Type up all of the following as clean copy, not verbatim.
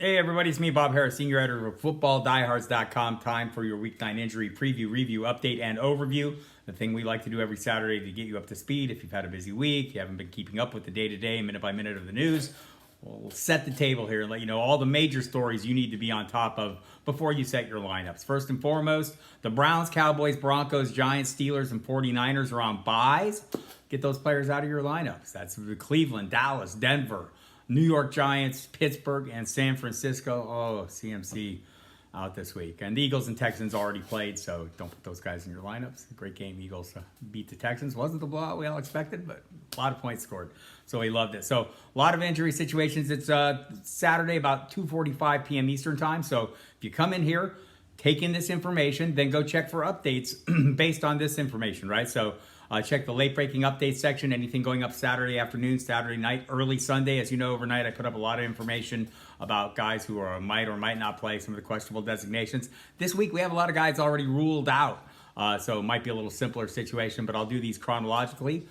Hey everybody, it's me, Bob Harris, Senior Editor of FootballDiehards.com. Time for your Week 9 injury preview, review, update, and overview. The thing we like to do every Saturday to get you up to speed. If you've had a busy week, you haven't been keeping up with the day-to-day, minute-by-minute of the news, we'll set the table here and let you know all the major stories you need to be on top of before you set your lineups. First and foremost, the Browns, Cowboys, Broncos, Giants, Steelers, and 49ers are on byes. Get those players out of your lineups. That's Cleveland, Dallas, Denver, New York Giants, Pittsburgh, and San Francisco. Oh, CMC out this week. And the Eagles and Texans already played, so don't put those guys in your lineups. Great game. Eagles beat the Texans. Wasn't the blowout we all expected, but a lot of points scored. So we loved it. So a lot of injury situations. It's Saturday about 2:45 p.m. Eastern time. So if you come in here, take in this information, then go check for updates based on this information, right? So check the late breaking updates section, anything going up Saturday afternoon, Saturday night, early Sunday. As you know, overnight I put up a lot of information about guys who might or might not play, some of the questionable designations. This week we have a lot of guys already ruled out, so it might be a little simpler situation, but I'll do these chronologically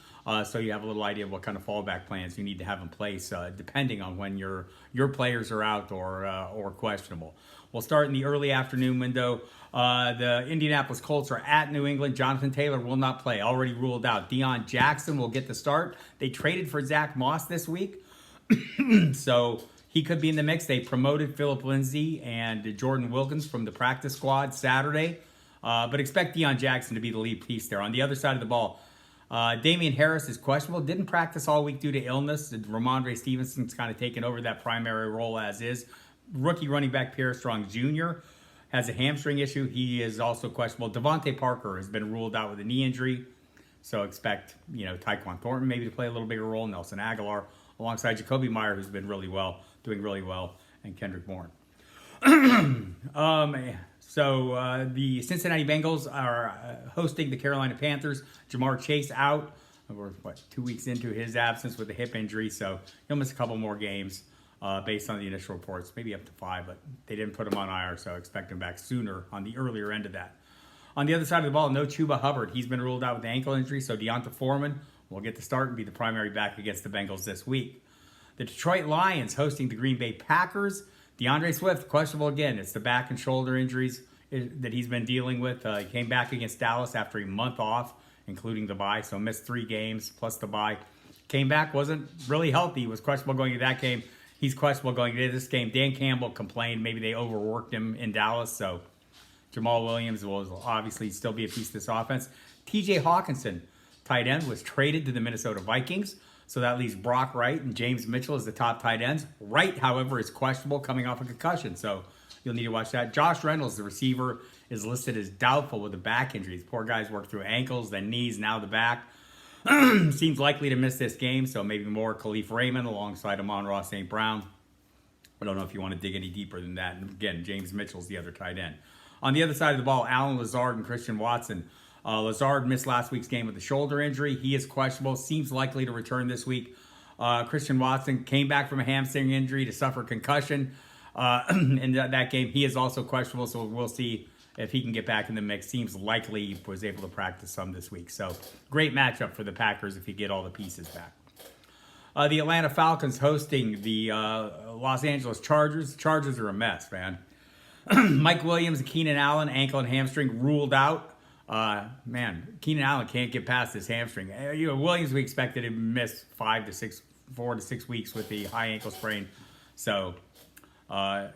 so you have a little idea of what kind of fallback plans you need to have in place depending on when your players are out or questionable. We'll start in the early afternoon window. The Indianapolis Colts are at New England. Jonathan Taylor will not play, already ruled out. Deion Jackson will get the start. They traded for Zach Moss this week, so he could be in the mix. They promoted Philip Lindsay and Jordan Wilkins from the practice squad Saturday, but expect Deion Jackson to be the lead piece there. On the other side of the ball, Damian Harris is questionable. Didn't practice all week due to illness. Ramondre Stevenson's kind of taken over that primary role as is. Rookie running back Pierre Strong Jr. has a hamstring issue. He is also questionable. Devontae Parker has been ruled out with a knee injury. So expect, Tyquan Thornton maybe to play a little bigger role. Nelson Aguilar alongside Jacoby Meyer, who's been doing really well, and Kendrick Bourne. So the Cincinnati Bengals are hosting the Carolina Panthers. Jamar Chase out. We're, 2 weeks into his absence with a hip injury, so he'll miss a couple more games. Based on the initial reports, maybe up to 5, but they didn't put him on IR, so expect him back sooner on the earlier end of that. On the other side of the ball, no Chuba Hubbard. He's been ruled out with an ankle injury, so Deonta Foreman will get the start and be the primary back against the Bengals this week. The Detroit Lions hosting the Green Bay Packers. DeAndre Swift, questionable again. It's the back and shoulder injuries that he's been dealing with. He came back against Dallas after a month off, including the bye, so missed 3 games plus the bye. Came back, wasn't really healthy, was questionable going to that game. He's questionable going into this game. Dan Campbell complained maybe they overworked him in Dallas, so Jamal Williams will obviously still be a piece of this offense. TJ Hawkinson, tight end, was traded to the Minnesota Vikings, so that leaves Brock Wright and James Mitchell as the top tight ends. Wright, however, is questionable coming off a concussion, so you'll need to watch that. Josh Reynolds, the receiver, is listed as doubtful with a back injury. These poor guys worked through ankles, then knees, now the back. Seems likely to miss this game, so maybe more Khalif Raymond alongside Amon-Ra St. Brown. I don't know if you want to dig any deeper than that. And again, James Mitchell's the other tight end. On the other side of the ball, Allen Lazard and Christian Watson. Lazard missed last week's game with a shoulder injury. He is questionable. Seems likely to return this week. Christian Watson came back from a hamstring injury to suffer concussion in that game. He is also questionable, so we'll see if he can get back in the mix. Seems likely he was able to practice some this week. So great matchup for the Packers if you get all the pieces back. The Atlanta Falcons hosting the Los Angeles Chargers. The Chargers are a mess, man. Mike Williams and Keenan Allen, ankle and hamstring, ruled out. Keenan Allen can't get past this hamstring. Williams, we expected to miss 4 to 6 weeks with the high ankle sprain. So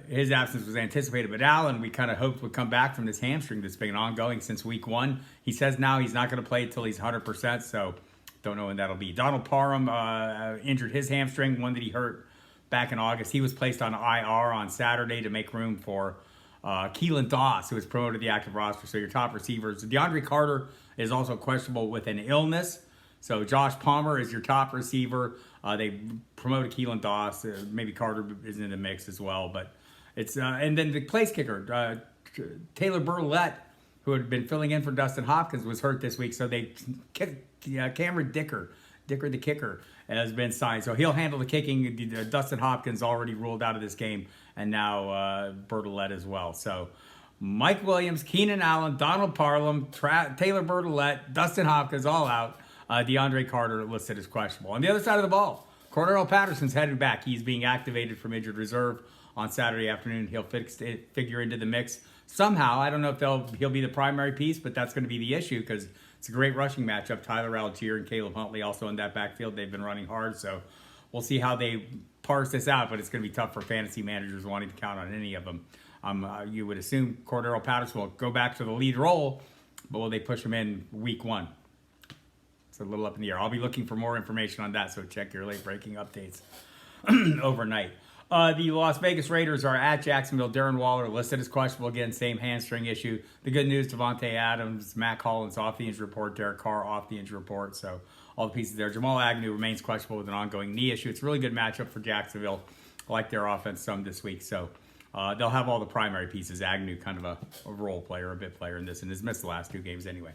his absence was anticipated, but Allen, we kind of hoped would come back from this hamstring that's been ongoing since week 1. He says now he's not going to play until he's 100%, so don't know when that'll be. Donald Parham injured his hamstring, one that he hurt back in August. He was placed on IR on Saturday to make room for Keelan Doss, who was promoted to the active roster. So your top receivers. DeAndre Carter is also questionable with an illness. So Josh Palmer is your top receiver. They promoted Keelan Doss. Maybe Carter is in the mix as well. But it's and then the place kicker, Taylor Burlett, who had been filling in for Dustin Hopkins, was hurt this week. So Cameron Dicker the kicker, has been signed. So he'll handle the kicking. Dustin Hopkins already ruled out of this game, and now Burlett as well. So Mike Williams, Keenan Allen, Donald Parham, Taylor Burlett, Dustin Hopkins all out. DeAndre Carter listed as questionable. On the other side of the ball, Cordarrelle Patterson's headed back. He's being activated from injured reserve on Saturday afternoon. He'll figure into the mix somehow. I don't know if he'll be the primary piece, but that's going to be the issue because it's a great rushing matchup. Tyler Algier and Caleb Huntley also in that backfield. They've been running hard, so we'll see how they parse this out, but it's going to be tough for fantasy managers wanting to count on any of them. You would assume Cordarrelle Patterson will go back to the lead role, but will they push him in week 1? It's a little up in the air. I'll be looking for more information on that, so check your late breaking updates overnight. The Las Vegas Raiders are at Jacksonville. Darren Waller listed as questionable again, same hamstring issue. The good news, Devontae Adams, Matt Collins off the injury report, Derek Carr off the injury report, so all the pieces there. Jamal Agnew remains questionable with an ongoing knee issue. It's a really good matchup for Jacksonville. I like their offense some this week, so they'll have all the primary pieces. Agnew, kind of a role player, a bit player in this, and has missed the last 2 games anyway.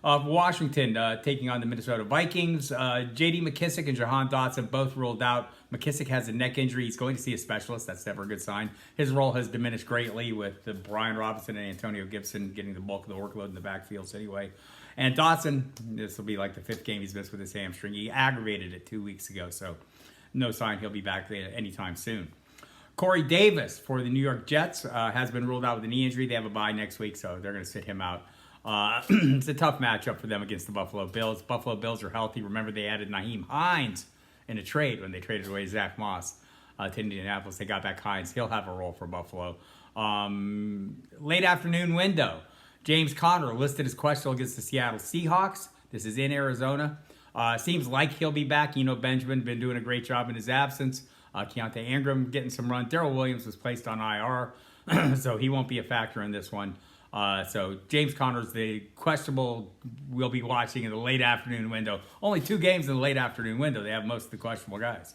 Washington taking on the Minnesota Vikings. J.D. McKissick and Jahan Dotson both ruled out. McKissick has a neck injury. He's going to see a specialist. That's never a good sign. His role has diminished greatly with Brian Robinson and Antonio Gibson getting the bulk of the workload in the backfields anyway. And Dotson, this will be like the 5th game he's missed with his hamstring. He aggravated it 2 weeks ago, so no sign he'll be back anytime soon. Corey Davis for the New York Jets has been ruled out with a knee injury. They have a bye next week, so they're going to sit him out. It's a tough matchup for them against the Buffalo Bills. Buffalo Bills are healthy. Remember, they added Nyheim Hines in a trade when they traded away Zach Moss to Indianapolis. They got back Hines. He'll have a role for Buffalo. Late afternoon window. James Conner listed as questionable against the Seattle Seahawks. This is in Arizona. Seems like he'll be back. Benjamin been doing a great job in his absence. Keontae Ingram getting some run. Darrell Williams was placed on IR, so he won't be a factor in this one. So James Conner's the questionable we'll be watching in the late afternoon window. Only 2 games in the late afternoon window. They have most of the questionable guys.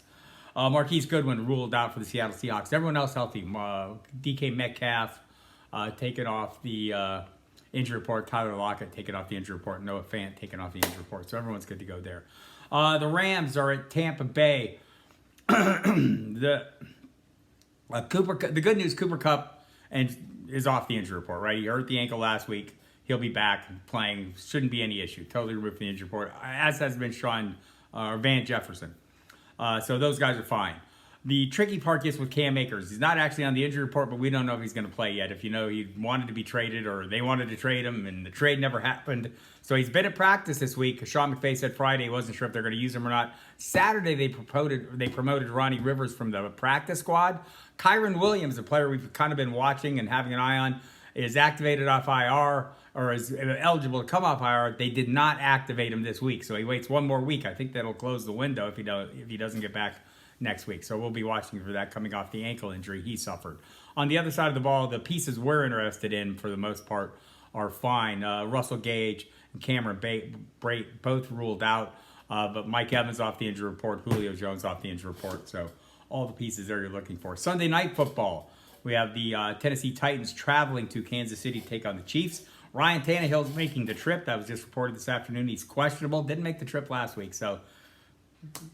Marquise Goodwin ruled out for the Seattle Seahawks. Everyone else healthy. DK Metcalf taken off the injury report. Tyler Lockett taken off the injury report. Noah Fant taken off the injury report. So everyone's good to go there. The Rams are at Tampa Bay. The good news, Cooper Kupp is off the injury report, right? He hurt the ankle last week. He'll be back playing. Shouldn't be any issue. Totally removed from the injury report, as has been Van Jefferson. So those guys are fine. The tricky part is with Cam Akers. He's not actually on the injury report, but we don't know if he's going to play yet. If he wanted to be traded or they wanted to trade him, and the trade never happened. So he's been at practice this week. Sean McVay said Friday he wasn't sure if they're going to use him or not. Saturday they promoted Ronnie Rivers from the practice squad. Kyron Williams, a player we've kind of been watching and having an eye on, is activated off IR or is eligible to come off IR. They did not activate him this week, so he waits 1 more week. I think that'll close the window if he doesn't get back next week. So we'll be watching for that coming off the ankle injury he suffered. On the other side of the ball, the pieces we're interested in for the most part are fine. Russell Gage and Cameron Brate both ruled out, but Mike Evans off the injury report, Julio Jones off the injury report. So all the pieces there you're looking for. Sunday night football. We have the Tennessee Titans traveling to Kansas City to take on the Chiefs. Ryan Tannehill's making the trip. That was just reported this afternoon. He's questionable. Didn't make the trip last week, so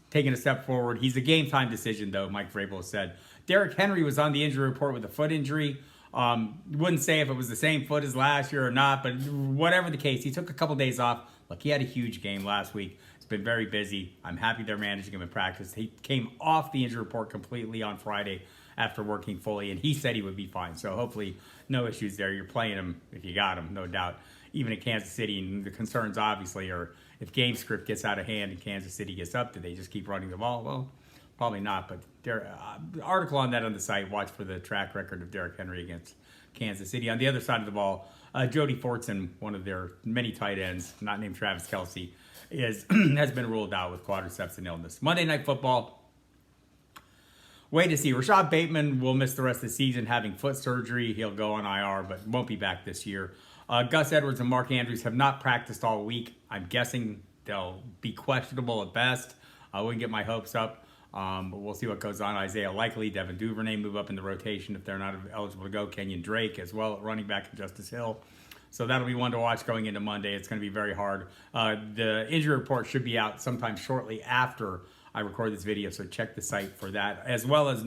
taking a step forward. He's a game-time decision, though, Mike Vrabel said. Derrick Henry was on the injury report with a foot injury. Wouldn't say if it was the same foot as last year or not, but whatever the case, he took a couple days off. Look, he had a huge game last week. It's been very busy. I'm happy they're managing him in practice. He came off the injury report completely on Friday after working fully, and he said he would be fine. So hopefully no issues there. You're playing him if you got him, no doubt. Even at Kansas City, and the concerns obviously are if game script gets out of hand and Kansas City gets up, do they just keep running the ball? Well, probably not, but article on that on the site. Watch for the track record of Derrick Henry against Kansas City. On the other side of the ball, Jody Fortson, one of their many tight ends, not named Travis Kelce, has been ruled out with quadriceps and illness. Monday Night Football. Wait to see. Rashad Bateman will miss the rest of the season having foot surgery. He'll go on IR, but won't be back this year. Gus Edwards and Mark Andrews have not practiced all week. I'm guessing they'll be questionable at best. I wouldn't get my hopes up, but we'll see what goes on. Isaiah Likely, Devin Duvernay move up in the rotation if they're not eligible to go. Kenyon Drake as well at running back, and Justice Hill. So that'll be one to watch going into Monday. It's going to be very hard. The injury report should be out sometime shortly after I record this video, so check the site for that, as well as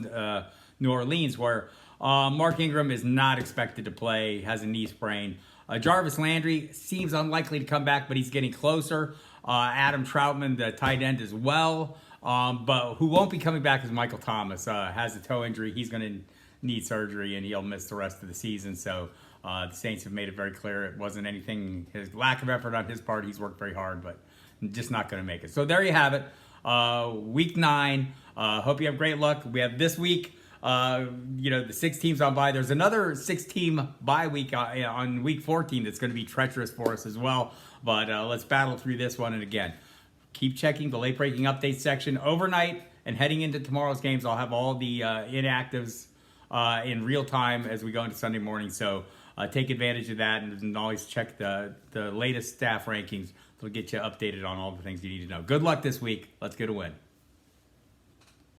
New Orleans, where Mark Ingram is not expected to play, has a knee sprain. Jarvis Landry seems unlikely to come back, but he's getting closer. Adam Troutman, the tight end, as well. But who won't be coming back is Michael Thomas. Has a toe injury. He's going to need surgery, and he'll miss the rest of the season. So the Saints have made it very clear it wasn't anything, his lack of effort on his part. He's worked very hard, but just not going to make it. So there you have it. Week 9. Hope you have great luck. We have this week, the 6 teams on bye. There's another 6-team bye week on week 14 that's going to be treacherous for us as well. But let's battle through this one. And again, keep checking the late breaking updates section overnight and heading into tomorrow's games. I'll have all the inactives in real time as we go into Sunday morning. So take advantage of that, and always check the latest staff rankings. It'll get you updated on all the things you need to know. Good luck this week. Let's get a win.